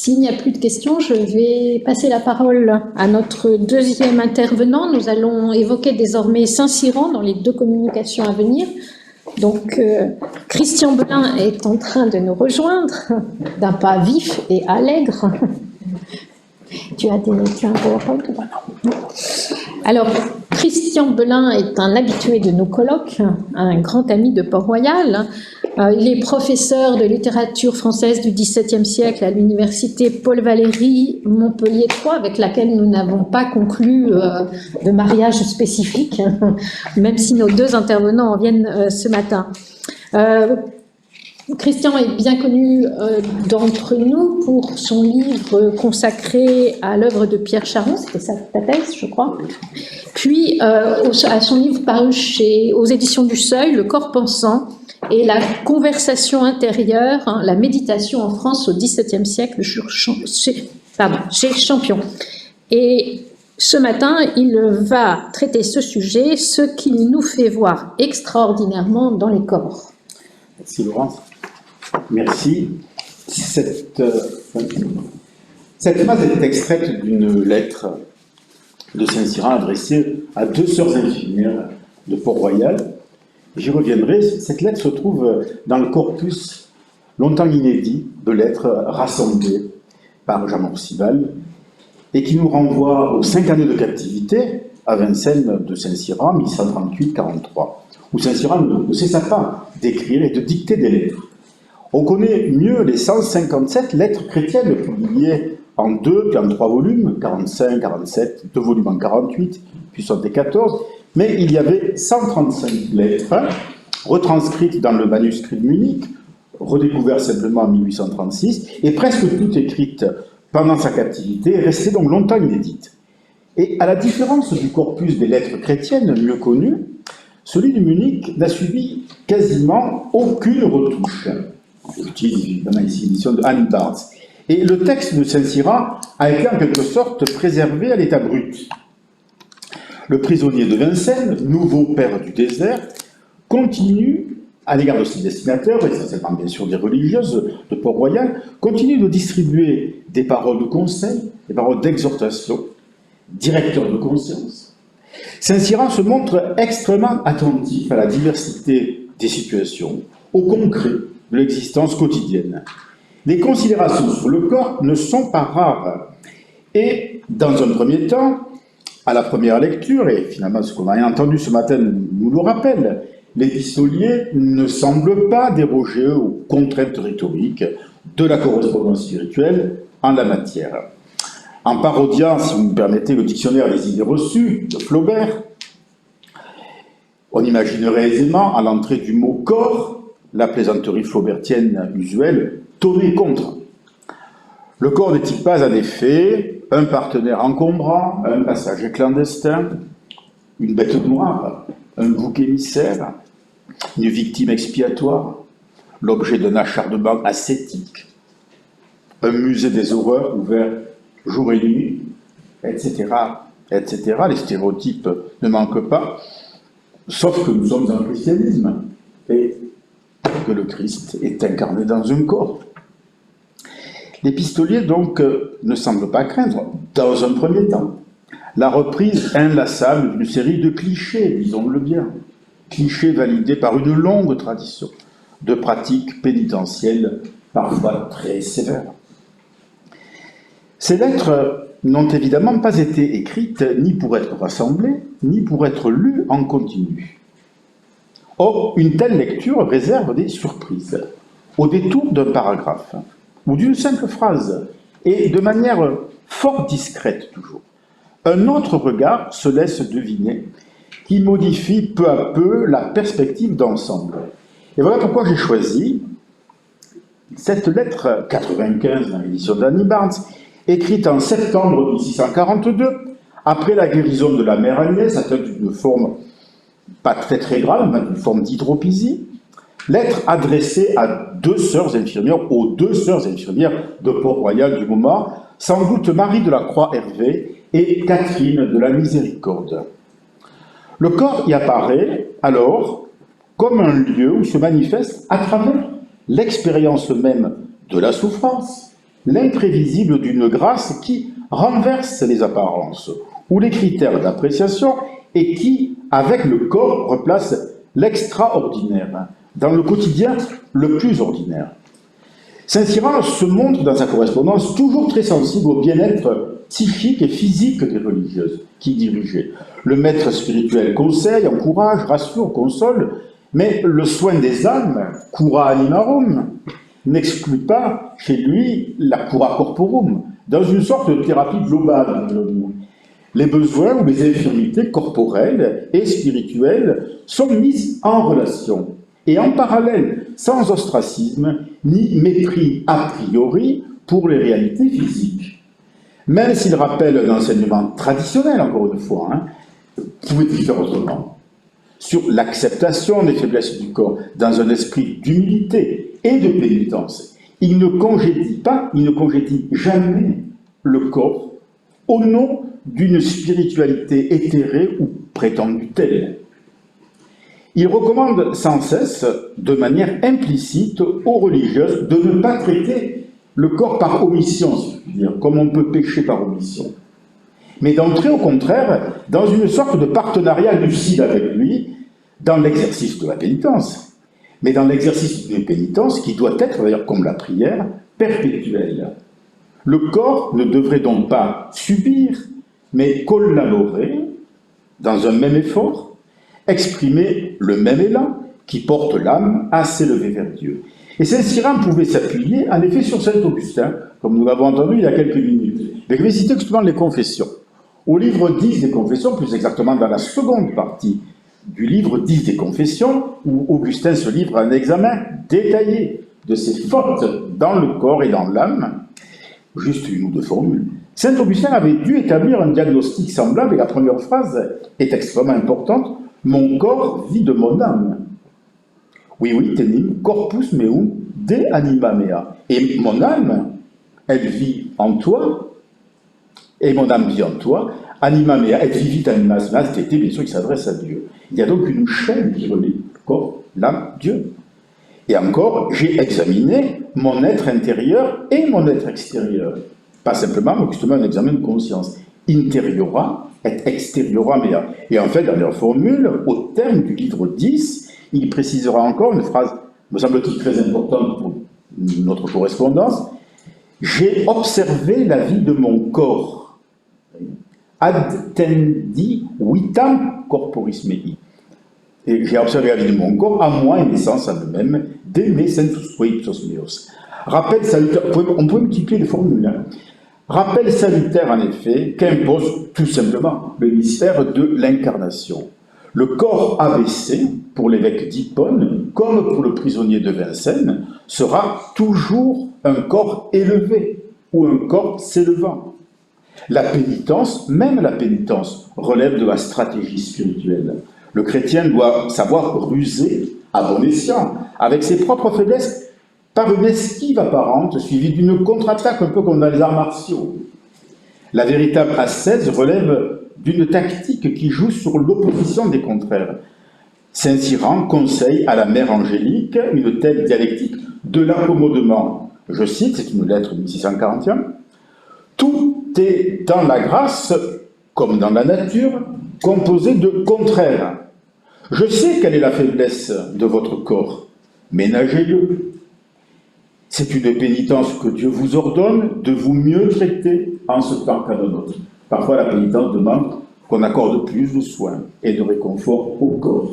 S'il n'y a plus de questions, je vais passer la parole à notre deuxième intervenant. Nous allons évoquer désormais Saint-Cyran dans les deux communications à venir. Donc, Christian Belin est en train de nous rejoindre d'un pas vif et allègre. Tu as un PowerPoint ou pas? Alors, Christian Belin est un habitué de nos colloques, un grand ami de Port-Royal. Il est professeur de littérature française du XVIIe siècle à l'université Paul Valéry Montpellier 3, avec laquelle nous n'avons pas conclu de mariage spécifique, même si nos deux intervenants en viennent ce matin. Christian est bien connu d'entre nous pour son livre consacré à l'œuvre de Pierre Charon, c'était ça ta thèse, je crois. Puis à son livre paru aux éditions du Seuil, Le corps pensant et la conversation intérieure, hein, la méditation en France au XVIIe siècle chez Champion. Et ce matin, il va traiter ce sujet, ce qui nous fait voir extraordinairement dans les corps. Merci Laurence. Merci. Cette phrase est extraite d'une lettre de Saint-Cyran adressée à deux sœurs infirmières de Port-Royal. J'y reviendrai. Cette lettre se trouve dans le corpus longtemps inédit de lettres rassemblées par Jean Morcival et qui nous renvoie aux 5 années de captivité à Vincennes de Saint-Cyran, 1138-43, où Saint-Cyran ne cessa pas d'écrire et de dicter des lettres. On connaît mieux les 157 lettres chrétiennes publiées en 2 puis en 3 volumes, 45, 47, 2 volumes en 48, puis 74, mais il y avait 135 lettres retranscrites dans le manuscrit de Munich, redécouvert simplement en 1836, et presque toutes écrites pendant sa captivité, restées donc longtemps inédites. Et à la différence du corpus des lettres chrétiennes mieux connues, celui de Munich n'a subi quasiment aucune retouche. J'utilise évidemment ici l'édition de Anne Barthes. Et le texte de Saint-Cyran a été en quelque sorte préservé à l'état brut. Le prisonnier de Vincennes, nouveau père du désert, continue, à l'égard de ses destinataires, essentiellement bien sûr des religieuses de Port-Royal, continue de distribuer des paroles de conseil, des paroles d'exhortation, directeur de conscience. Saint-Cyran se montre extrêmement attentif à la diversité des situations, au concret de l'existence quotidienne. Les considérations sur le corps ne sont pas rares. Et, dans un premier temps, à la première lecture, et finalement ce qu'on a entendu ce matin nous le rappelle, l'épistolier ne semble pas déroger aux contraintes rhétoriques de la correspondance spirituelle en la matière. En parodiant, si vous me permettez, le dictionnaire des idées reçues de Flaubert, on imaginerait aisément, à l'entrée du mot « corps », la plaisanterie flaubertienne usuelle, tonner contre. Le corps n'est-il pas en effet un partenaire encombrant, un passager clandestin, une bête noire, un bouc émissaire, une victime expiatoire, l'objet d'un acharnement ascétique, un musée des horreurs ouvert jour et nuit, etc., etc. Les stéréotypes ne manquent pas, sauf que nous sommes dans le christianisme et que le Christ est incarné dans un corps. L'épistolier, donc, ne semble pas craindre, dans un premier temps, la reprise inlassable d'une série de clichés, disons-le bien, clichés validés par une longue tradition de pratiques pénitentielles, parfois très sévères. Ces lettres n'ont évidemment pas été écrites ni pour être rassemblées, ni pour être lues en continu. Or, une telle lecture réserve des surprises, au détour d'un paragraphe, ou d'une simple phrase, et de manière fort discrète toujours. Un autre regard se laisse deviner, qui modifie peu à peu la perspective d'ensemble. Et voilà pourquoi j'ai choisi cette lettre 95 dans l'édition d'Annie Barnes, écrite en septembre 1642, après la guérison de la mère Agnès, atteinte d'une forme pas très grave, mais d'une forme d'hydropisie, lettre adressée à deux sœurs infirmières, aux deux sœurs infirmières de Port-Royal du moment, sans doute Marie de la Croix-Hervé et Catherine de la Miséricorde. Le corps y apparaît alors comme un lieu où se manifeste à travers l'expérience même de la souffrance l'imprévisible d'une grâce qui renverse les apparences ou les critères d'appréciation et qui, avec le corps, replace l'extraordinaire dans le quotidien le plus ordinaire. Saint-Cyran se montre dans sa correspondance toujours très sensible au bien-être psychique et physique des religieuses qui dirigeaient. Le maître spirituel conseille, encourage, rassure, console, mais le soin des âmes, cura animarum, n'exclut pas chez lui la cura corporum, dans une sorte de thérapie globale. Les besoins ou les infirmités corporelles et spirituelles sont mises en relation et en parallèle, sans ostracisme ni mépris a priori pour les réalités physiques. Même s'il rappelle un enseignement traditionnel, encore une fois, pouvait-il faire autrement, sur l'acceptation des faiblesses du corps dans un esprit d'humilité et de pénitence. Il ne congédie jamais le corps au nom d'une spiritualité éthérée ou prétendue telle. Il recommande sans cesse, de manière implicite, aux religieuses de ne pas traiter le corps par omission, si je puis dire, comme on peut pécher par omission, mais d'entrer au contraire dans une sorte de partenariat lucide avec lui dans l'exercice de la pénitence, mais dans l'exercice d'une pénitence qui doit être, d'ailleurs comme la prière, perpétuelle. Le corps ne devrait donc pas subir, mais collaborer dans un même effort, exprimer le même élan qui porte l'âme à s'élever vers Dieu. Et Saint-Cyran pouvait s'appuyer en effet sur Saint Augustin, comme nous l'avons entendu il y a quelques minutes. Mais je vais citer justement les confessions. Au livre 10 des Confessions, plus exactement dans la seconde partie du livre 10 des Confessions, où Augustin se livre à un examen détaillé de ses fautes dans le corps et dans l'âme, juste une ou deux formules. Saint Augustin avait dû établir un diagnostic semblable, et la première phrase est extrêmement importante. « Mon corps vit de mon âme. Oui, tenim corpus meum de anima mea. » Et mon âme, elle vit en toi, et mon âme vit en toi. Anima mea, et vivit anima mea, c'était bien sûr qui s'adresse à Dieu. Il y a donc une chaîne qui relie le corps, l'âme, Dieu. Et encore, j'ai examiné mon être intérieur et mon être extérieur. Pas simplement, mais justement un examen de conscience. Interiora et exteriora mea. Et en fait, dans leur formule, au terme du livre 10, il précisera encore une phrase, me semble-t-il très importante pour notre correspondance. J'ai observé la vie de mon corps. Adtendi vitam corporis mei. Et j'ai observé la vie de mon corps, à moi et naissance à eux-mêmes, de me sensus ipsos meos. Rappel salutaire, on peut multiplier les formules. Rappel salutaire, en effet, qu'impose tout simplement le mystère de l'incarnation. Le corps abaissé, pour l'évêque d'Hippone, comme pour le prisonnier de Vincennes, sera toujours un corps élevé, ou un corps s'élevant. La pénitence, même la pénitence, relève de la stratégie spirituelle. Le chrétien doit savoir ruser à bon escient, avec ses propres faiblesses, par une esquive apparente, suivie d'une contre-attaque, un peu comme dans les arts martiaux. La véritable ascèse relève d'une tactique qui joue sur l'opposition des contraires. Saint-Cyran conseille à la mère Angélique une telle dialectique de l'accommodement. Je cite, c'est une lettre de 1641, « Tout est dans la grâce, comme dans la nature, composé de contraires. Je sais quelle est la faiblesse de votre corps, ménagez-le. C'est une pénitence que Dieu vous ordonne de vous mieux traiter en ce temps qu'à d'autres. » Parfois, la pénitence demande qu'on accorde plus de soins et de réconfort au corps.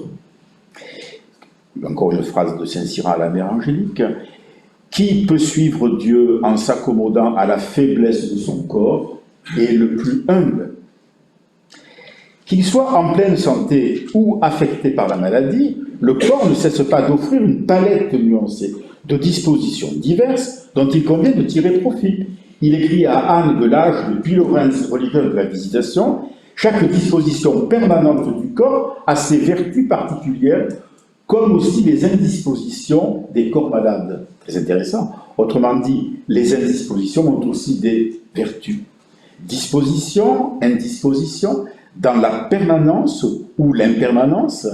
Encore une phrase de Saint-Cyran à la mère Angélique. « Qui peut suivre Dieu en s'accommodant à la faiblesse de son corps est le plus humble. Qu'il soit en pleine santé ou affecté par la maladie, le corps ne cesse pas d'offrir une palette nuancée de dispositions diverses dont il convient de tirer profit. Il écrit à Anne de l'âge de Pie Laurens, religieux de la Visitation, « Chaque disposition permanente du corps a ses vertus particulières, comme aussi les indispositions des corps malades. » Très intéressant. Autrement dit, les indispositions ont aussi des vertus. Disposition, indisposition, dans la permanence ou l'impermanence,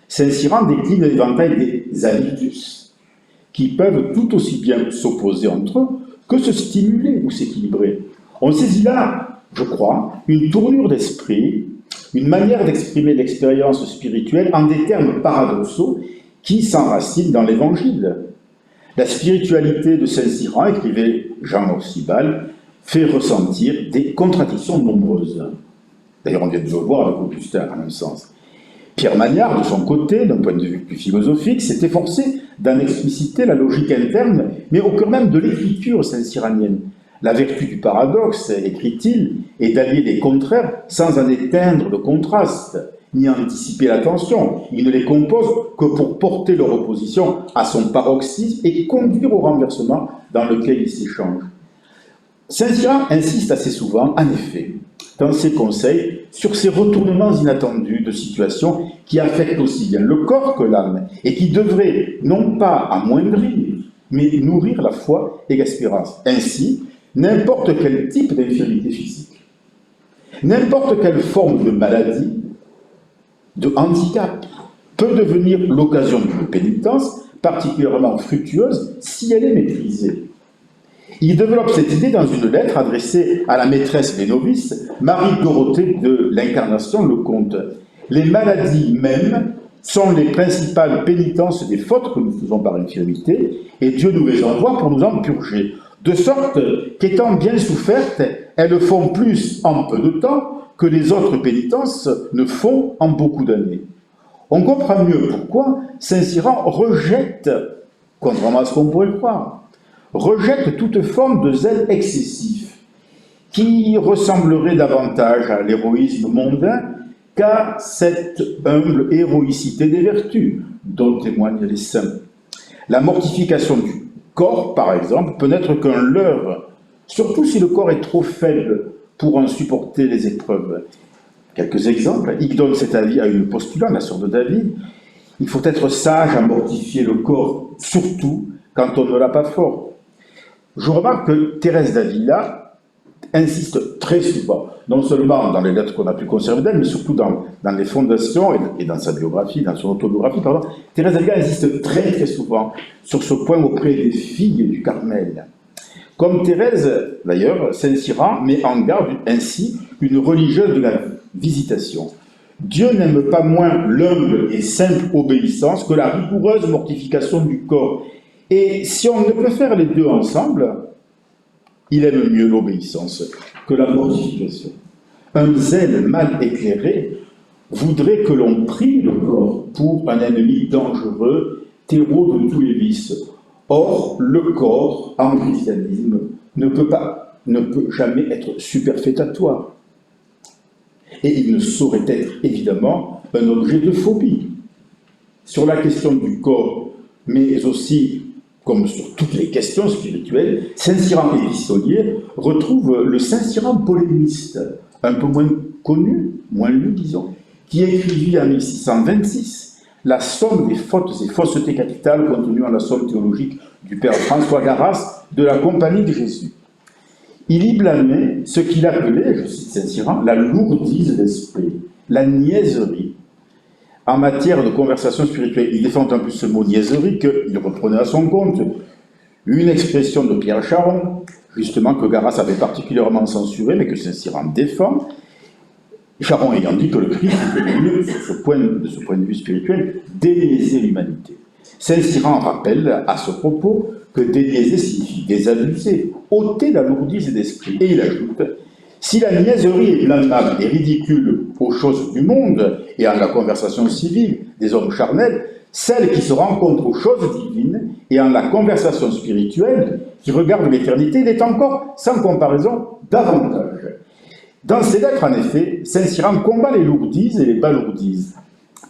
Saint-Cyran décline l'éventail des habitus, qui peuvent tout aussi bien s'opposer entre eux que se stimuler ou s'équilibrer. On saisit là, je crois, une tournure d'esprit, une manière d'exprimer l'expérience spirituelle en des termes paradoxaux qui s'enracinent dans l'Évangile. La spiritualité de Saint-Cyran, écrivait Jean Orsibal, fait ressentir des contradictions nombreuses. D'ailleurs, on vient de le voir avec Augustin, en un sens. Pierre Magnard, de son côté, d'un point de vue plus philosophique, s'est efforcé d'en expliciter la logique interne, mais au cœur même de l'écriture saint-cyranienne. La vertu du paradoxe, écrit-il, est d'allier les contraires sans en éteindre le contraste, ni anticiper la tension. Il ne les compose que pour porter leur opposition à son paroxysme et conduire au renversement dans lequel ils s'échangent. Saint-Cyran insiste assez souvent, en effet, dans ses conseils, sur ces retournements inattendus de situations qui affectent aussi bien le corps que l'âme, et qui devraient non pas amoindrir, mais nourrir la foi et l'espérance. Ainsi, n'importe quel type d'infirmité physique, n'importe quelle forme de maladie, de handicap, peut devenir l'occasion d'une pénitence particulièrement fructueuse si elle est maîtrisée. Il développe cette idée dans une lettre adressée à la maîtresse des novices, Marie-Dorothée de l'Incarnation le Comte. Les maladies mêmes sont les principales pénitences des fautes que nous faisons par infirmité, et Dieu nous les envoie pour nous en purger. De sorte qu'étant bien souffertes, elles font plus en peu de temps que les autres pénitences ne font en beaucoup d'années. On comprend mieux pourquoi Saint-Cyran rejette, contrairement à ce qu'on pourrait croire, rejette toute forme de zèle excessif, qui ressemblerait davantage à l'héroïsme mondain qu'à cette humble héroïcité des vertus dont témoignent les saints. La mortification du corps, par exemple, peut n'être qu'un leurre, surtout si le corps est trop faible pour en supporter les épreuves. Quelques exemples. Il donne cet avis à une postulante, la sœur de David. Il faut être sage à mortifier le corps, surtout quand on ne l'a pas fort. Je remarque que Thérèse d'Avila insiste très souvent, non seulement dans les lettres qu'on a pu conserver d'elle, mais surtout dans les fondations et dans sa biographie, dans son autobiographie, pardon. Thérèse d'Avila insiste très très souvent sur ce point auprès des filles du Carmel. Comme Thérèse, d'ailleurs, Saint-Cyran met en garde ainsi une religieuse de la visitation. Dieu n'aime pas moins l'humble et simple obéissance que la rigoureuse mortification du corps. Et si on ne peut faire les deux ensemble, il aime mieux l'obéissance que la mortification. Un zèle mal éclairé voudrait que l'on prie le corps pour un ennemi dangereux, terreau de tous les vices. Or, le corps, en christianisme, ne peut jamais être superfétatoire. Et il ne saurait être, évidemment, un objet de phobie. Sur la question du corps, mais aussi, comme sur toutes les questions spirituelles, Saint-Cyran épistolier retrouve le Saint-Cyran polémiste, un peu moins connu, moins lu, disons, qui écrivit en 1626 la somme des fautes et faussetés capitales contenues en la somme théologique du père François Garras de la Compagnie de Jésus. Il y blâmait ce qu'il appelait, je cite Saint-Cyran, la lourdise d'esprit, la niaiserie. En matière de conversation spirituelle, il défend en plus ce mot niaiserie qu'il reprenait à son compte. Une expression de Pierre Charon, justement que Garras avait particulièrement censuré, mais que Saint-Cyran défend. Charon ayant dit que le Christ était mieux, de ce point de vue spirituel, déniaiser l'humanité. Saint-Cyran rappelle à ce propos que déniaiser signifie désabuser, ôter la lourdise d'esprit. Et il ajoute, si la niaiserie est blâmable et ridicule aux choses du monde et en la conversation civile des hommes charnels, celle qui se rencontre aux choses divines et en la conversation spirituelle qui regarde l'éternité l'est encore, sans comparaison, davantage. Dans ses lettres, en effet, Saint-Cyran combat les lourdises et les balourdises.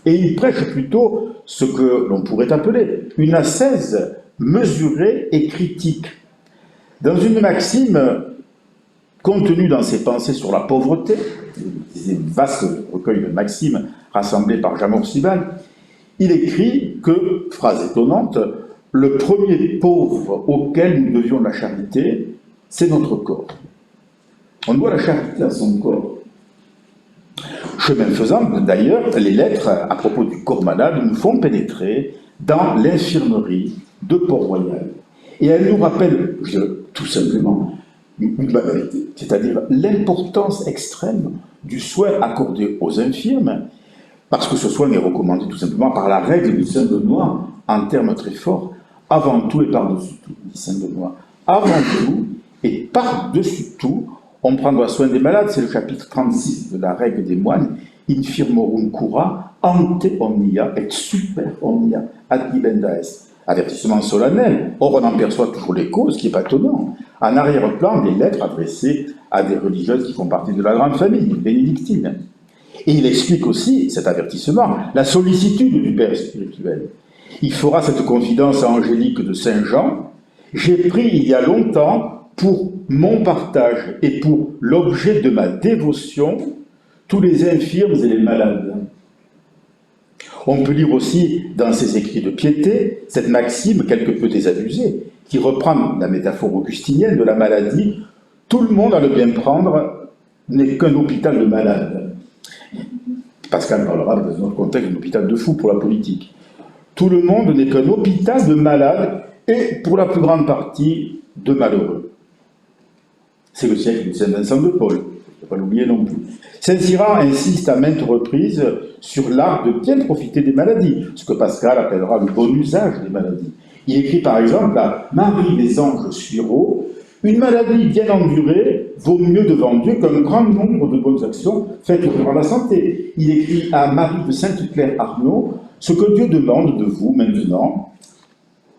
Et il prêche plutôt ce que l'on pourrait appeler une ascèse mesurée et critique. Dans une maxime contenue dans ses pensées sur la pauvreté, un vaste recueil de maximes rassemblées par Jean Morsibal, il écrit que, phrase étonnante, le premier pauvre auquel nous devions la charité, c'est notre corps. On doit la charité à son corps. Chemin faisant, d'ailleurs, les lettres à propos du corps malade nous font pénétrer dans l'infirmerie de Port-Royal. Et elles nous rappellent, tout simplement une banalité, c'est-à-dire l'importance extrême du soin accordé aux infirmes, parce que ce soin est recommandé tout simplement par la règle du Saint Benoît, en termes très forts, avant tout et par-dessus tout, dit Saint Benoît. Avant tout et par-dessus tout, on prendra soin des malades, c'est le chapitre 36 de la règle des moines, infirmorum cura, ante omnia et super omnia ad ibenda est. Avertissement solennel. Or, on en perçoit toujours les causes, ce qui n'est pas étonnant. En arrière-plan, des lettres adressées à des religieuses qui font partie de la grande famille bénédictine. Et il explique aussi, cet avertissement, la sollicitude du Père spirituel. Il fera cette confidence à Angélique de Saint Jean. J'ai pris il y a longtemps pour mon partage et pour l'objet de ma dévotion tous les infirmes et les malades. On peut lire aussi dans ses écrits de piété cette maxime quelque peu désabusée qui reprend la métaphore augustinienne de la maladie. Tout le monde à le bien prendre n'est qu'un hôpital de malades. Pascal parlera dans un autre contexte d'un hôpital de fous pour la politique. Tout le monde n'est qu'un hôpital de malades et pour la plus grande partie de malheureux. C'est le siècle de Saint Vincent de Paul. Il ne faut pas l'oublier non plus. Saint Cyran insiste à maintes reprises sur l'art de bien profiter des maladies, ce que Pascal appellera le bon usage des maladies. Il écrit par exemple à Marie des Anges Suireau, une maladie bien endurée vaut mieux devant Dieu qu'un grand nombre de bonnes actions faites pour la santé. Il écrit à Marie de Sainte-Claire Arnaud, ce que Dieu demande de vous maintenant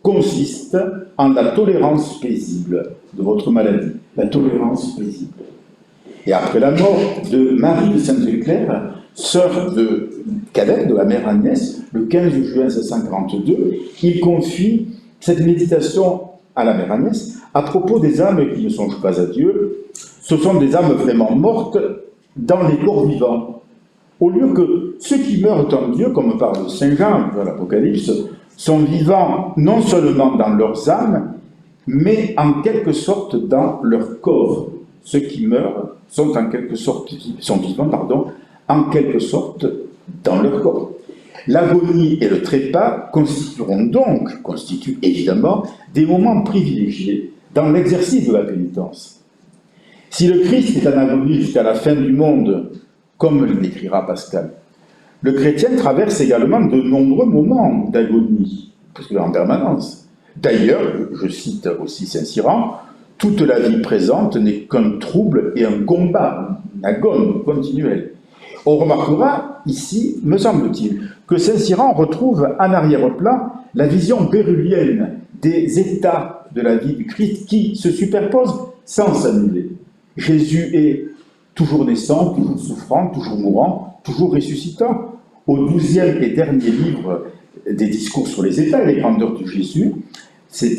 consiste en la tolérance paisible de votre maladie. La tolérance paisible. Et après la mort de Marie de Sainte-Claire, sœur cadette de la mère Agnès, le 15 juin 1642, il confie cette méditation à la mère Agnès à propos des âmes qui ne songent pas à Dieu. Ce sont des âmes vraiment mortes dans les corps vivants. Au lieu que ceux qui meurent en Dieu, comme parle Saint Jean dans l'Apocalypse, sont vivants non seulement dans leurs âmes, mais en quelque sorte dans leur corps. Ceux qui meurent sont vivants, en quelque sorte dans leur corps. L'agonie et le trépas constituent évidemment des moments privilégiés dans l'exercice de la pénitence. Si le Christ est en agonie jusqu'à la fin du monde, comme l'écrira Pascal, le chrétien traverse également de nombreux moments d'agonie, parce qu'il est en permanence. D'ailleurs, je cite aussi Saint Cyran, toute la vie présente n'est qu'un trouble et un combat, une agone continuelle. On remarquera ici, me semble-t-il, que Saint Cyran retrouve en arrière-plan la vision bérulienne des états de la vie du Christ qui se superposent sans s'annuler. Jésus est toujours naissant, toujours souffrant, toujours mourant, toujours ressuscitant. Au 12e et dernier livre des discours sur les états et les grandeurs de Jésus, c'est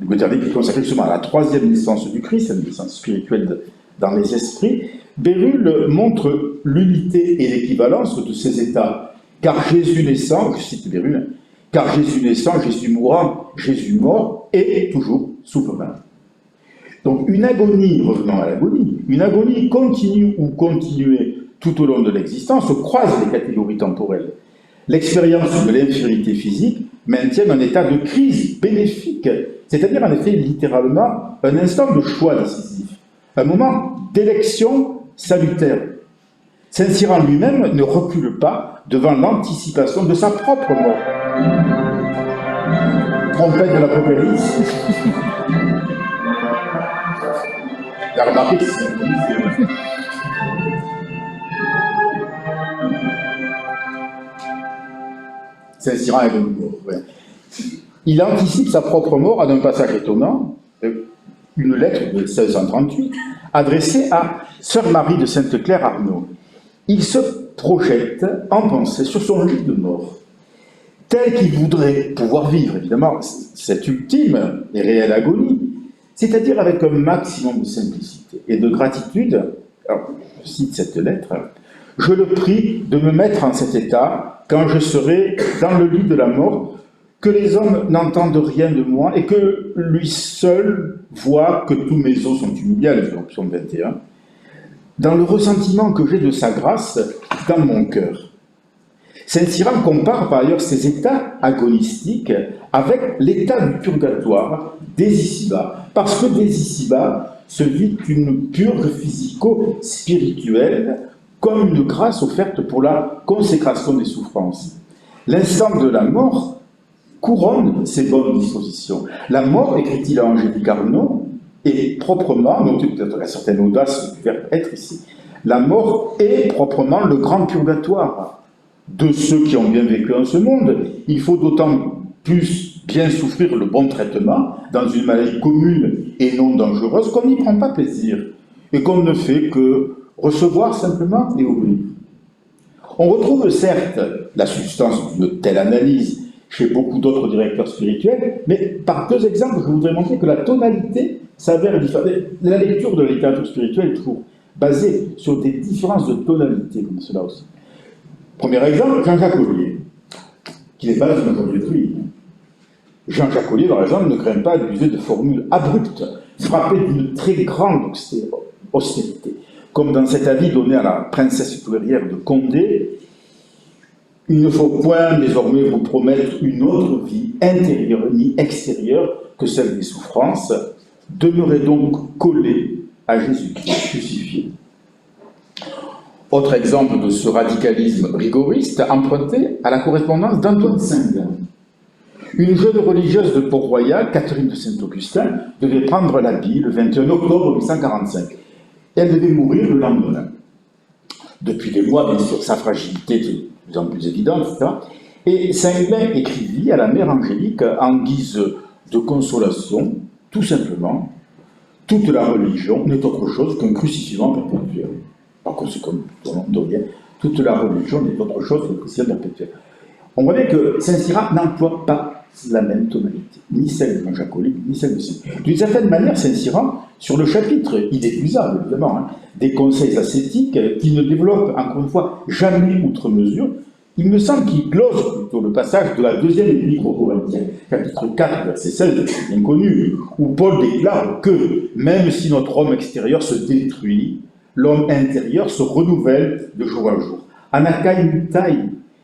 le dernier qui est consacré justement à la troisième naissance du Christ, la naissance spirituelle dans les esprits. Bérulle montre l'unité et l'équivalence de ces états. Car Jésus naissant, je cite Bérulle, car Jésus naissant, Jésus mourant, Jésus mort est toujours souverain. Donc une agonie, revenons à l'agonie, une agonie continue ou continuée tout au long de l'existence croise les catégories temporelles. L'expérience de l'infirmité physique maintient un état de crise bénéfique, c'est-à-dire en effet littéralement un instant de choix décisif, un moment d'élection salutaire. Saint Cyran lui-même ne recule pas devant l'anticipation de sa propre mort. Trompette de l'Apocalypse. Il a remarqué que c'est Saint Cyran est venu mort. Ouais. Il anticipe sa propre mort en un passage étonnant, une lettre de 1638, adressée à Sœur Marie de Sainte-Claire Arnaud. Il se projette en pensée sur son lit de mort, tel qu'il voudrait pouvoir vivre, évidemment, cette ultime et réelle agonie, c'est-à-dire avec un maximum de simplicité et de gratitude. Alors, je cite cette lettre. « Je le prie de me mettre en cet état quand je serai dans le lit de la mort, que les hommes n'entendent rien de moi et que lui seul voit que tous mes os sont humiliés, à la psaume 21, dans le ressentiment que j'ai de sa grâce dans mon cœur. Saint-Cyran compare par ailleurs ces états agonistiques avec l'état du purgatoire des ici-bas, parce que des ici-bas se vit une purge physico-spirituelle comme une grâce offerte pour la consécration des souffrances. L'instant de la mort couronne ces bonnes dispositions. La mort, écrit-il à Angélique Arnaud, est proprement, notez peut-être la certaine audace du verbe être ici, la mort est proprement le grand purgatoire de ceux qui ont bien vécu en ce monde. Il faut d'autant plus bien souffrir le bon traitement dans une maladie commune et non dangereuse qu'on n'y prend pas plaisir et qu'on ne fait que recevoir simplement et oublier. On retrouve certes la substance d'une telle analyse chez beaucoup d'autres directeurs spirituels, mais par deux exemples, je voudrais montrer que la tonalité s'avère différente. La lecture de la littérature spirituelle est toujours basée sur des différences de tonalité, comme cela aussi. Premier exemple, Jean-Jacques Ollier, qui n'est pas dans une aujourd'hui. Jean-Jacques Ollier, par exemple, ne craint pas d'user de formules abruptes, frappées d'une très grande austérité. Comme dans cet avis donné à la princesse douairière de Condé, il ne faut point désormais vous promettre une autre vie intérieure ni extérieure que celle des souffrances. Demeurez donc collés à Jésus-Christ crucifié. Autre exemple de ce radicalisme rigoriste emprunté à la correspondance d'Antoine Saint-Gain. Une jeune religieuse de Port-Royal, Catherine de Saint-Augustin, devait prendre l'habit le 21 octobre 1845. Elle devait mourir le lendemain. Depuis des mois, bien sûr, sa fragilité était de plus en plus évidente, etc. Et Saint-Gain écrivit à la mère Angélique, en guise de consolation, tout simplement, toute la religion n'est autre chose qu'un crucifixion perpétuel. Par conséquent, toute la religion n'est autre chose qu'un crucifixion perpétuel. On voit bien que Saint-Cyran n'emploie pas la même tonalité, ni celle de Jean-Jacques Ollier, ni celle de Saint-Cyran. D'une certaine manière, Saint-Cyran, sur le chapitre inépuisable, évidemment, des conseils ascétiques, qu'il ne développe, encore une fois, jamais outre mesure, il me semble qu'il glose plutôt le passage de la deuxième épître aux Corinthiens, chapitre 4, verset 16, bien connu, où Paul déclare que, même si notre homme extérieur se détruit, l'homme intérieur se renouvelle de jour en jour. Anakai mutai,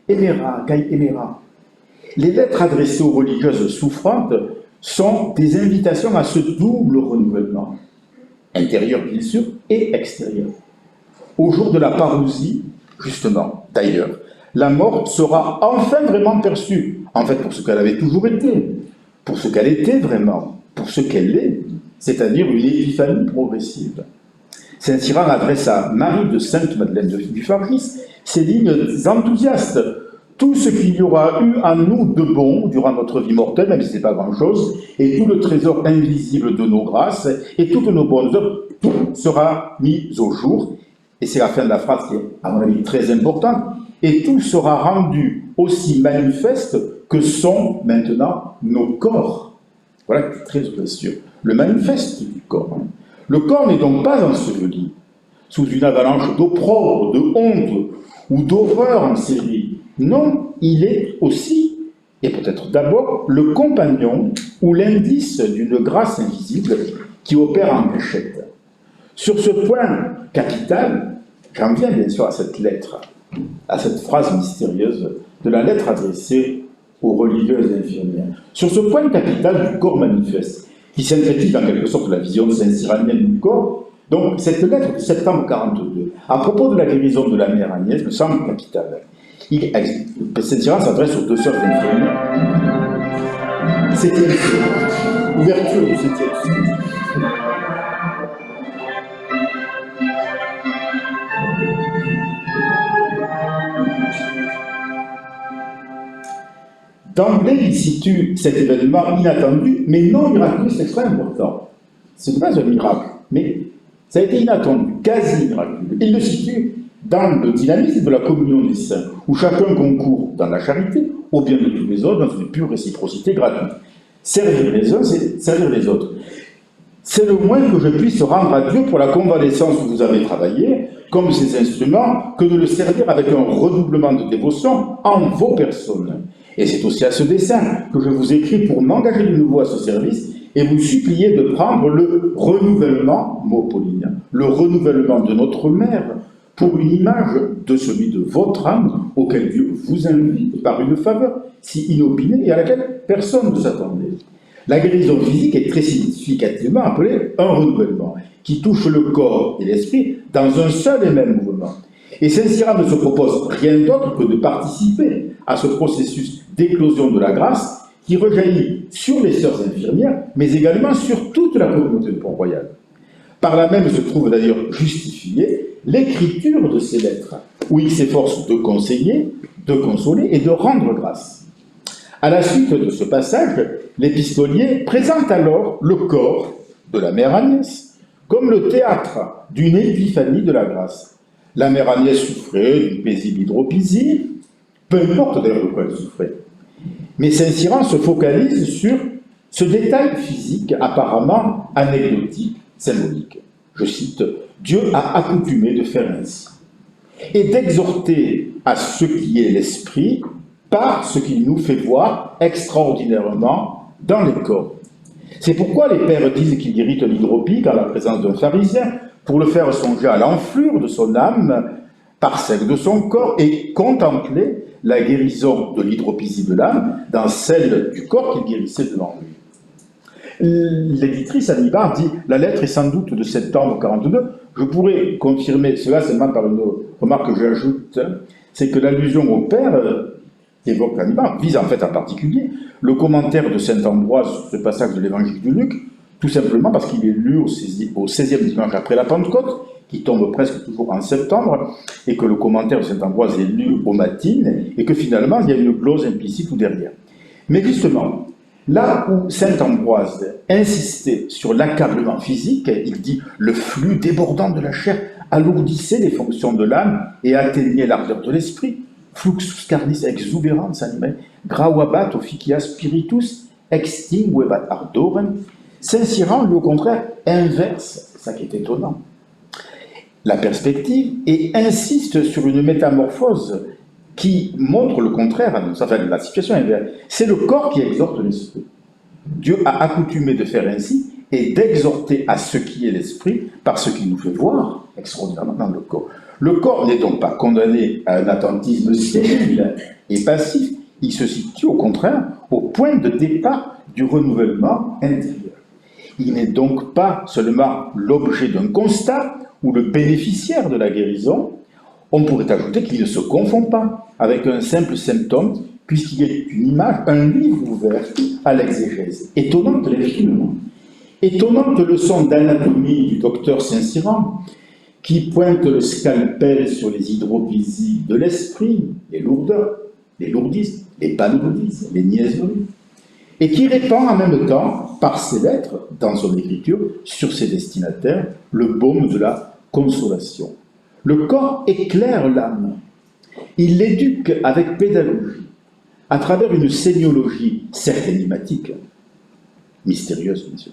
emera, kai emera. Les lettres adressées aux religieuses souffrantes sont des invitations à ce double renouvellement, intérieur bien sûr, et extérieur. Au jour de la parousie, justement, d'ailleurs, la mort sera enfin vraiment perçue, en fait pour ce qu'elle avait toujours été, pour ce qu'elle était vraiment, pour ce qu'elle est, c'est-à-dire une épiphanie progressive. Saint-Cyran adresse à Marie de Sainte-Madeleine du Fargis ces lignes enthousiastes. Tout ce qu'il y aura eu en nous de bon durant notre vie mortelle, même si ce n'est pas grand-chose, et tout le trésor invisible de nos grâces, et toutes nos bonnes œuvres, tout sera mis au jour. Et c'est la fin de la phrase qui est, à mon avis, très importante. Et tout sera rendu aussi manifeste que sont maintenant nos corps. Voilà qui est très audacieux. Le manifeste du corps. Le corps n'est donc pas enseveli sous une avalanche d'opprobre, de honte ou d'horreur en série. Non, il est aussi, et peut-être d'abord, le compagnon ou l'indice d'une grâce invisible qui opère en cachette. Sur ce point capital, j'en viens bien sûr à cette lettre, à cette phrase mystérieuse de la lettre adressée aux religieuses infirmières. Sur ce point capital du corps manifeste, qui synthétise en quelque sorte la vision saint-cyranienne du corps, donc cette lettre de septembre 42, à propos de la guérison de la mère Agnès, me semble capitale. Saint-Cyran s'adresse aux deux sœurs infirmières. Septième sœur, ouverture du septième sœur. D'emblée, il situe cet événement inattendu, mais non miraculeux, c'est très important. Ce n'est pas un miracle, mais ça a été inattendu, quasi miraculeux. Il le situe dans le dynamisme de la communion des saints, où chacun concourt dans la charité, au bien de tous les autres, dans une pure réciprocité gratuite. Servir les uns, c'est servir les autres. C'est le moins que je puisse rendre à Dieu pour la convalescence où vous avez travaillé, comme ces instruments, que de le servir avec un redoublement de dévotion en vos personnes. Et c'est aussi à ce dessein que je vous écris pour m'engager de nouveau à ce service et vous supplier de prendre le renouvellement, mot Pauline, le renouvellement de notre mère, pour une image de celui de votre âme, auquel Dieu vous invite par une faveur si inopinée et à laquelle personne ne s'attendait. La guérison physique est très significativement appelée un renouvellement, qui touche le corps et l'esprit dans un seul et même mouvement. Et Saint-Cyran ne se propose rien d'autre que de participer à ce processus d'éclosion de la grâce qui rejaillit sur les sœurs infirmières, mais également sur toute la communauté de Port-Royal. Par là même se trouve d'ailleurs justifiée l'écriture de ces lettres, où il s'efforce de conseiller, de consoler et de rendre grâce. À la suite de ce passage, l'épistolier présente alors le corps de la mère Agnès comme le théâtre d'une épiphanie de la grâce. La mère Agnès souffrait d'une paisible hydropisie, peu importe d'ailleurs de quoi elle souffrait. Mais Saint-Cyran se focalise sur ce détail physique apparemment anecdotique, symbolique. Je cite, « Dieu a accoutumé de faire ainsi, et d'exhorter à ce qui est l'esprit par ce qu'il nous fait voir extraordinairement dans les corps. » C'est pourquoi les pères disent qu'il irrite l'hydropie en la présence d'un pharisien, pour le faire songer à l'enflure de son âme par celle de son corps et contempler la guérison de l'hydropisie de l'âme dans celle du corps qu'il guérissait devant lui. L'éditrice Annie Barr dit « La lettre est sans doute de septembre 42 ». Je pourrais confirmer cela seulement par une remarque que j'ajoute, c'est que l'allusion au père évoque Annie Barr, vise en fait en particulier le commentaire de saint Ambroise sur ce passage de l'évangile de Luc, tout simplement parce qu'il est lu au 16e dimanche après la Pentecôte, qui tombe presque toujours en septembre, et que le commentaire de saint Ambroise est lu aux matines, et que finalement il y a une glose implicite tout derrière. Mais justement, là où saint Ambroise insistait sur l'accablement physique, il dit « le flux débordant de la chair alourdissait les fonctions de l'âme et atteignait l'ardeur de l'esprit. Fluxus carnis exuberans anime, grauabat officia spiritus, extinguebat ardorem ». Saint-Cyran, lui, au contraire, inverse, ça qui est étonnant, la perspective et insiste sur une métamorphose qui montre le contraire, enfin la situation inverse. C'est le corps qui exhorte l'esprit. Dieu a accoutumé de faire ainsi et d'exhorter à ce qui est l'esprit par ce qu'il nous fait voir extraordinairement dans le corps. Le corps n'est donc pas condamné à un attentisme stérile et passif, il se situe au contraire au point de départ du renouvellement intérieur. Il n'est donc pas seulement l'objet d'un constat ou le bénéficiaire de la guérison, on pourrait ajouter qu'il ne se confond pas avec un simple symptôme, puisqu'il est une image, un livre ouvert à l'exégèse. Étonnante l'infiniment. Étonnante leçon d'anatomie du docteur Saint-Cyran, qui pointe le scalpel sur les hydropisies de l'esprit, les lourdeurs, les lourdismes, les panourdismes, les niaiseries, et qui répand en même temps, par ses lettres, dans son écriture, sur ses destinataires, le baume de la consolation. Le corps éclaire l'âme. Il l'éduque avec pédagogie, à travers une sémiologie, certes énigmatique, mystérieuse bien sûr,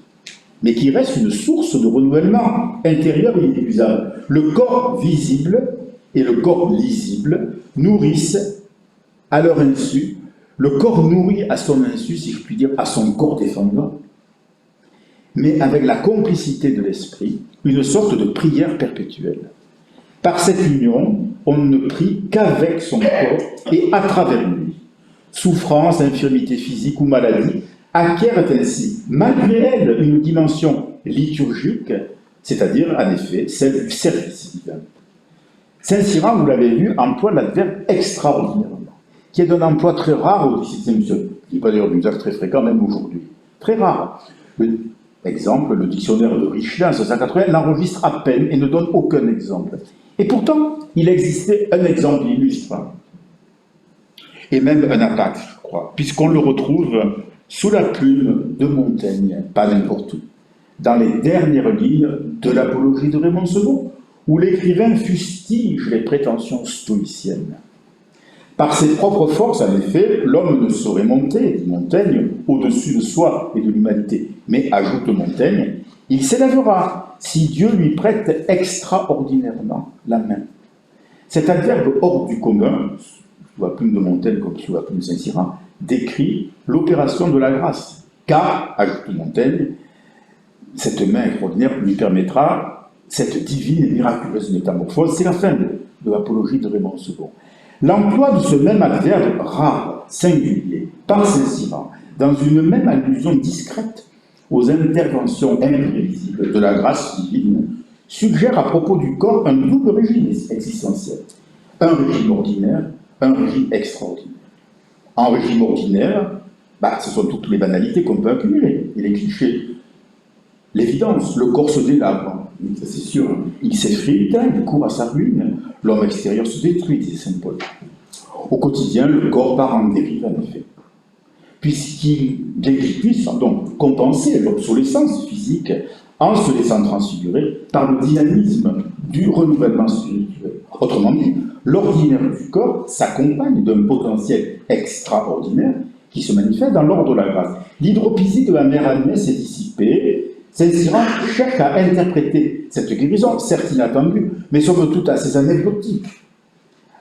mais qui reste une source de renouvellement intérieur et inépuisable. Le corps visible et le corps lisible nourrissent à leur insu. Le corps nourrit à son insu, si je puis dire, à son corps défendant, mais avec la complicité de l'esprit, une sorte de prière perpétuelle. Par cette union, on ne prie qu'avec son corps et à travers lui. Souffrance, infirmité physique ou maladie acquièrent ainsi, malgré elles, une dimension liturgique, c'est-à-dire, en effet, celle du service divin. Saint-Cyran, vous l'avez vu, emploie l'adverbe extraordinairement, qui est d'un emploi très rare au XVIIe siècle, qui n'est pas d'ailleurs d'un usage très fréquent même aujourd'hui. Très rare. Exemple, le dictionnaire de Richelieu en 1680 l'enregistre à peine et ne donne aucun exemple. Et pourtant, il existait un exemple illustre, et même un attaque, je crois, puisqu'on le retrouve sous la plume de Montaigne, pas n'importe où, dans les dernières lignes de l'Apologie de Raymond II, où l'écrivain fustige les prétentions stoïciennes. Par ses propres forces, en effet, l'homme ne saurait monter, dit Montaigne, au-dessus de soi et de l'humanité. Mais, ajoute Montaigne, il s'élèvera si Dieu lui prête extraordinairement la main. Cet adverbe hors du commun, sous la plume de Montaigne comme sous la plume de Saint-Cyran, décrit l'opération de la grâce. Car, ajoute Montaigne, cette main extraordinaire lui permettra cette divine et miraculeuse métamorphose. C'est la fin de l'apologie de Raymond II. L'emploi de ce même adverbe rare, singulier, par Saint-Cyran, dans une même allusion discrète aux interventions imprévisibles de la grâce divine, suggère à propos du corps un double régime existentiel. Un régime ordinaire, un régime extraordinaire. En régime ordinaire, ce sont toutes les banalités qu'on peut accumuler, et les clichés. L'évidence, le corps se délabre, c'est sûr, il s'effrite, il court à sa ruine, l'homme extérieur se détruit, disait saint Paul. Au quotidien, le corps part en dérive, en effet. Bien qu'il puisse compenser l'obsolescence physique en se laissant transfigurer par le dynamisme du renouvellement spirituel. Autrement dit, l'ordinaire du corps s'accompagne d'un potentiel extraordinaire qui se manifeste dans l'ordre de la grâce. L'hydropisie de la mère Agnès est dissipée. Saint-Cyran cherche à interpréter cette guérison, certes inattendue, mais somme toute assez anecdotique,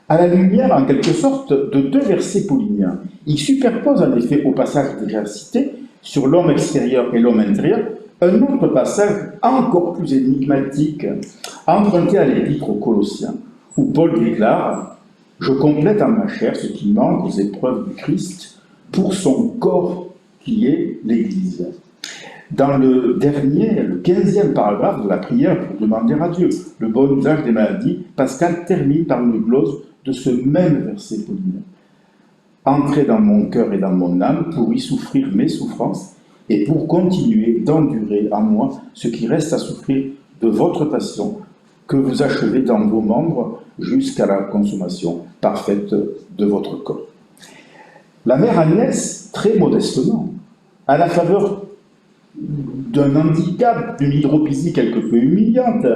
à la lumière, en quelque sorte, de deux versets pauliniens. Il superpose en effet au passage déjà cité sur l'homme extérieur et l'homme intérieur un autre passage encore plus énigmatique, emprunté à l'épître aux Colossiens, où Paul déclare « Je complète en ma chair ce qui manque aux épreuves du Christ pour son corps qui est l'Église ». Dans le dernier, le 15e paragraphe de la prière pour demander à Dieu le bon usage des maladies, Pascal termine par une glose de ce même verset paulinien. « Entrez dans mon cœur et dans mon âme pour y souffrir mes souffrances et pour continuer d'endurer en moi ce qui reste à souffrir de votre passion que vous achevez dans vos membres jusqu'à la consommation parfaite de votre corps. » La mère Agnès, très modestement, à la faveur d'un handicap, d'une hydropisie quelque peu humiliante,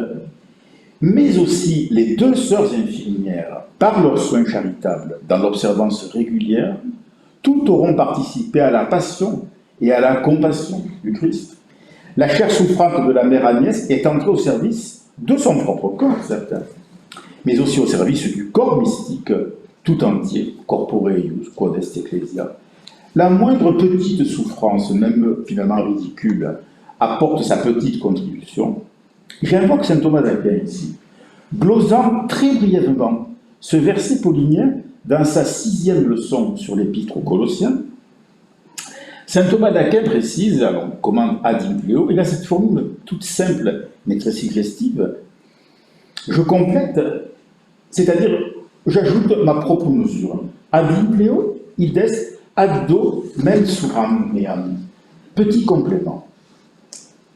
mais aussi les deux sœurs infirmières, par leurs soins charitables, dans l'observance régulière, toutes auront participé à la passion et à la compassion du Christ. La chair souffrante de la mère Agnès est entrée au service de son propre corps, certain, mais aussi au service du corps mystique tout entier, corporeius, quod est ecclesia. La moindre petite souffrance, même finalement ridicule, apporte sa petite contribution. J'invoque saint Thomas d'Aquin ici, glosant très brièvement ce verset paulinien dans sa 6e leçon sur l'épître aux Colossiens. Saint Thomas d'Aquin précise, alors commande ad impleo, il a cette formule toute simple mais très suggestive. Je complète, c'est-à-dire j'ajoute ma propre mesure. Ad impleo, ides addo mensuram meam. Petit complément,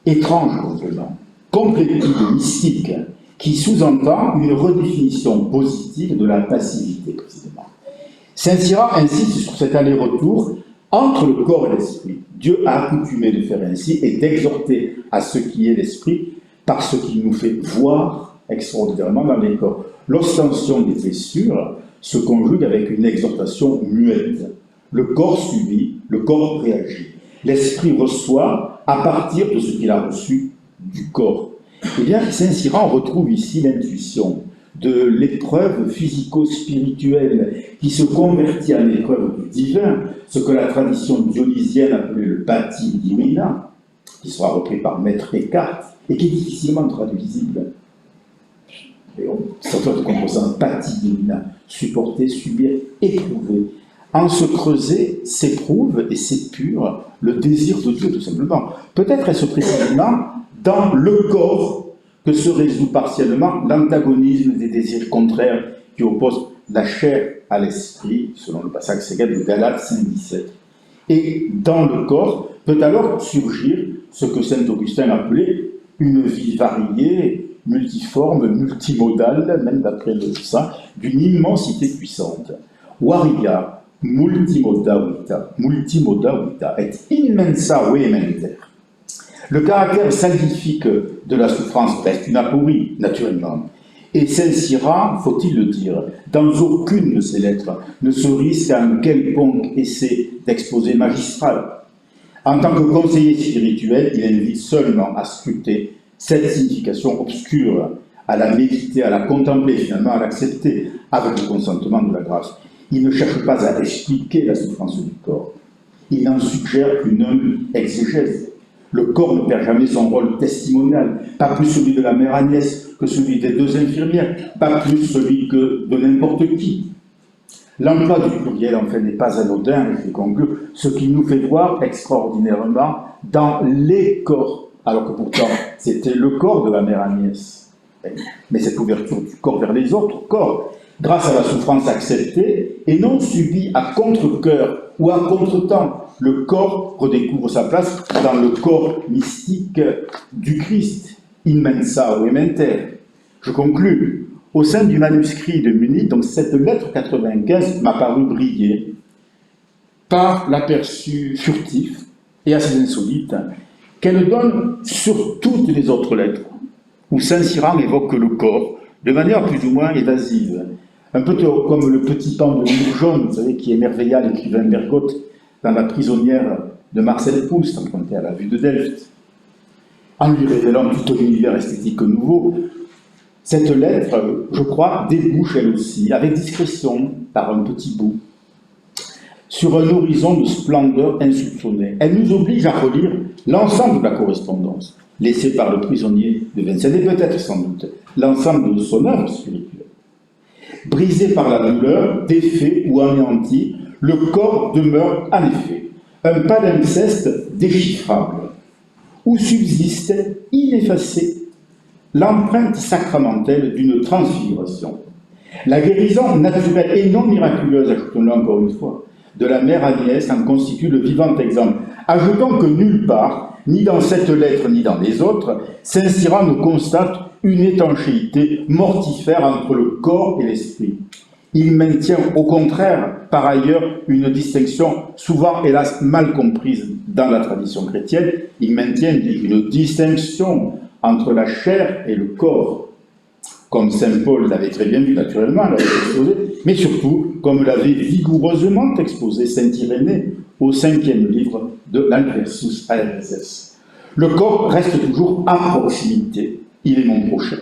étrange complément, complétude mystique, qui sous-entend une redéfinition positive de la passivité, précisément. Saint-Cyran insiste sur cet aller-retour entre le corps et l'esprit. Dieu a accoutumé de faire ainsi et d'exhorter à ce qui est l'esprit par ce qu'il nous fait voir extraordinairement dans les corps. L'ostension des blessures se conjugue avec une exhortation muette. Le corps subit, le corps réagit. L'esprit reçoit à partir de ce qu'il a reçu du corps. Eh bien, Saint-Cyran retrouve ici l'intuition de l'épreuve physico-spirituelle qui se convertit en épreuve du divin, ce que la tradition dionysienne appelait le pati divina, qui sera repris par Maître Eckhart, et qui est difficilement traduisible. Ça doit être composant pati divina, supporter, subir, éprouver. En se creuser, s'éprouve et s'épure le désir de Dieu, tout simplement. Peut-être est-ce précisément dans le corps que se résout partiellement l'antagonisme des désirs contraires qui opposent la chair à l'esprit, selon le passage ségène de Galates 5,17. Et dans le corps peut alors surgir ce que saint Augustin appelait une vie variée, multiforme, multimodale, même d'après le saint, d'une immensité puissante. Varia multimoda vita et immensa vehementer. Le caractère salvifique de la souffrance reste une aporie, naturellement. Et Saint-Cyran, faut-il le dire, dans aucune de ses lettres ne se risque à un quelconque essai d'exposé magistral. En tant que conseiller spirituel, il invite seulement à scruter cette signification obscure, à la méditer, à la contempler, finalement à l'accepter, avec le consentement de la grâce. Il ne cherche pas à expliquer la souffrance du corps. Il en suggère une humble exégèse. Le corps ne perd jamais son rôle testimonial, pas plus celui de la mère Agnès que celui des deux infirmières, pas plus celui que de n'importe qui. L'emploi du pluriel, enfin, n'est pas anodin, je vais conclure, ce qui nous fait voir extraordinairement dans les corps, alors que pourtant c'était le corps de la mère Agnès. Mais cette ouverture du corps vers les autres corps, grâce à la souffrance acceptée et non subie à contre-cœur ou à contre-temps, le corps redécouvre sa place dans le corps mystique du Christ, in mensa ou ementer. Je conclus. Au sein du manuscrit de Munich, donc cette lettre 95 m'a paru briller par l'aperçu furtif et assez insolite qu'elle donne sur toutes les autres lettres, où Saint-Cyran évoque le corps de manière plus ou moins évasive, un peu comme le petit pan de livre jaune, vous savez, qui émerveilla l'écrivain Bergotte dans La prisonnière de Marcel Proust, empruntée à la vue de Delft. En lui révélant tout un univers esthétique nouveau, cette lettre, je crois, débouche elle aussi, avec discrétion, par un petit bout, sur un horizon de splendeur insoupçonnée. Elle nous oblige à relire l'ensemble de la correspondance, laissée par le prisonnier de Vincennes, et peut-être sans doute l'ensemble de son œuvre spirituelle. Brisé par la douleur, défait ou anéanti, le corps demeure en effet un palimpseste déchiffrable, où subsiste ineffacé l'empreinte sacramentelle d'une transfiguration. La guérison naturelle et non miraculeuse, ajoutons-le encore une fois, de la mère Agnès en constitue le vivant exemple. Ajoutons que nulle part, ni dans cette lettre ni dans les autres, Saint-Cyran ne constate une étanchéité mortifère entre le corps et l'esprit. Il maintient au contraire, par ailleurs, une distinction souvent, hélas, mal comprise dans la tradition chrétienne. Il maintient une distinction entre la chair et le corps, comme saint Paul l'avait très bien vu naturellement, l'avait exposé, mais surtout comme l'avait vigoureusement exposé saint Irénée au 5e livre de l'Alversus Aereses. Le corps reste toujours à proximité, il est mon prochain.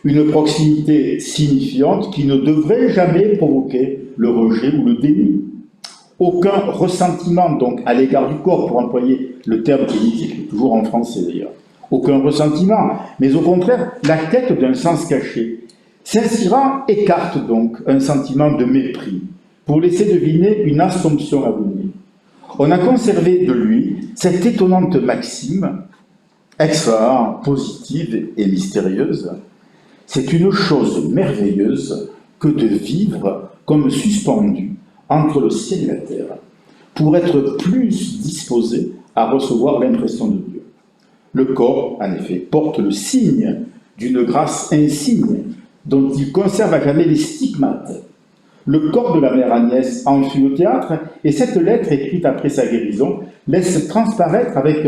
Une proximité signifiante qui ne devrait jamais provoquer le rejet ou le déni. Aucun ressentiment donc à l'égard du corps, pour employer le terme qui est toujours en français d'ailleurs. Aucun ressentiment, mais au contraire, la quête d'un sens caché. Saint-Cyran écarte donc un sentiment de mépris pour laisser deviner une assomption à venir. On a conservé de lui cette étonnante maxime, extra, positive et mystérieuse. C'est une chose merveilleuse que de vivre comme suspendu entre le ciel et la terre, pour être plus disposé à recevoir l'impression de Dieu. Le corps, en effet, porte le signe d'une grâce insigne dont il conserve à jamais les stigmates. Le corps de la mère Agnès en fut au théâtre, et cette lettre, écrite après sa guérison, laisse transparaître avec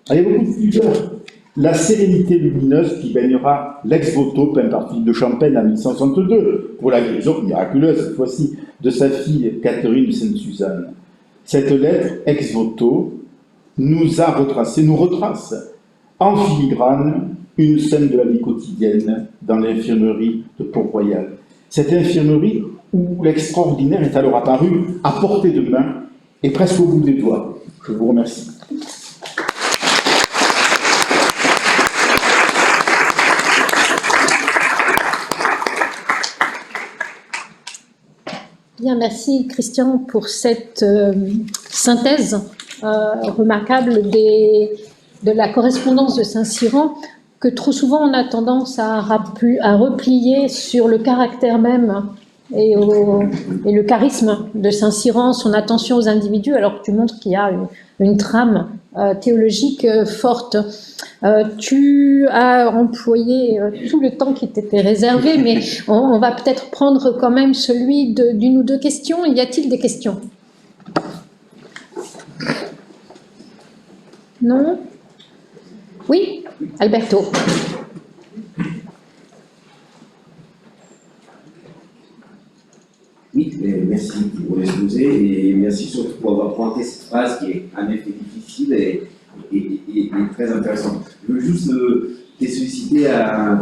beaucoup de pudeur la sérénité lumineuse qui baignera l'ex-voto peint par Philippe de Champaigne en 1162, pour la guérison miraculeuse, cette fois-ci, de sa fille Catherine de Sainte-Suzanne. Cette lettre, ex-voto, nous retrace en filigrane une scène de la vie quotidienne dans l'infirmerie de Port-Royal. Cette infirmerie où l'extraordinaire est alors apparu à portée de main et presque au bout des doigts. Je vous remercie. Bien, merci Christian pour cette synthèse remarquable de la correspondance de Saint-Cyran, que trop souvent on a tendance à replier sur le caractère même et le charisme de Saint-Cyran, son attention aux individus, alors que tu montres qu'il y a une trame théologique forte. Tu as employé tout le temps qui t'était réservé, mais on va peut-être prendre quand même celui d'une ou deux questions. Y a-t-il des questions? Non? Oui, Alberto. Oui, merci pour l'exposé et merci surtout pour avoir pointé cette phrase qui est en effet difficile et très intéressante. Je veux juste te solliciter à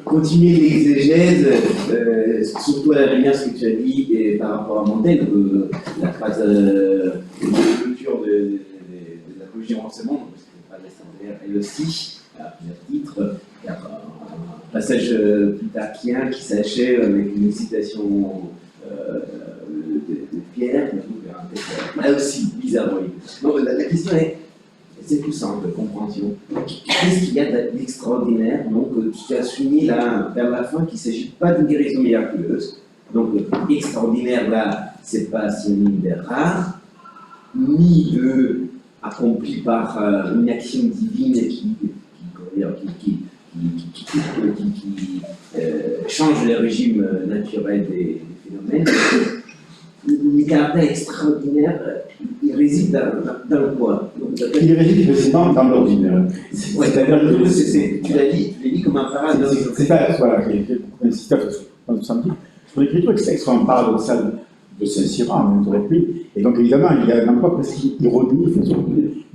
continuer l'exégèse, surtout à la lumière ce que tu as dit et par rapport à Montaigne, la phrase de clôture de l'apologie en renseignement, parce que extraordinaire, elle aussi, à plusieurs titres. Il y a un passage plutarchien qui s'achève avec une citation de Pierre, là aussi, bizarrement. Donc la question est, c'est tout simple, compréhension. Qu'est-ce qu'il y a d'extraordinaire? Donc, tu as souligné là, vers la fin, qu'il ne s'agit pas d'une guérison miraculeuse. Donc, extraordinaire, là, c'est pas synonyme de rare, ni de accompli par une action divine qui change le régime naturel des phénomènes. Le caractère extraordinaire, il réside dans quoi? Il réside précisément dans l'ordinaire. Ouais, c'est-à-dire que tu l'as dit comme un paradoxe. C'est ça, voilà, un système son écriture est extrêmement paradoxale de Saint-Cyran, on aurait pu. Et donc, évidemment, il y a un emploi presque ironie,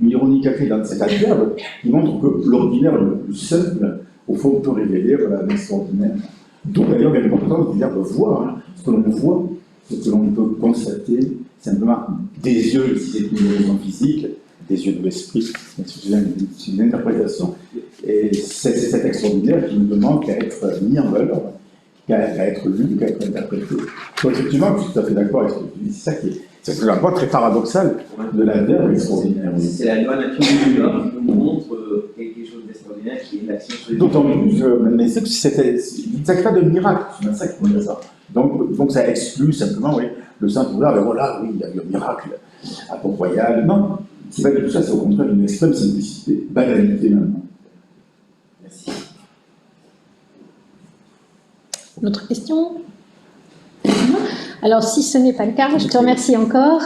une ironie cachée dans cet adverbe qui montre que l'ordinaire le plus simple, au fond, peut révéler l'extraordinaire. D'où d'ailleurs l'importance du verbe voir. Hein. Ce que l'on voit, ce que l'on peut constater, simplement des yeux, si c'est une raison physique, des yeux de l'esprit, c'est une interprétation. Et c'est cet extraordinaire qui ne demande qu'à être mis en valeur, qu'à être lu, qu'à être interprété. Donc effectivement, je suis tout à fait d'accord avec ce que tu dis, c'est un point très paradoxal de l'adverbe extraordinaire. C'est la loi naturelle du corps qui nous montre quelque chose d'extraordinaire qui est l'action sur les D'autant plus, mais c'est que c'était un cas de miracle, c'est ça qu'il faut dire ça. Donc ça exclut simplement, oui, le simple vouloir, ben voilà, oui, il y a eu un miracle à Port-Royal. Non, c'est pas du tout ça, c'est au contraire une extrême simplicité, banalité même. Merci. Une autre question? Alors, si ce n'est pas le cas, je te remercie encore.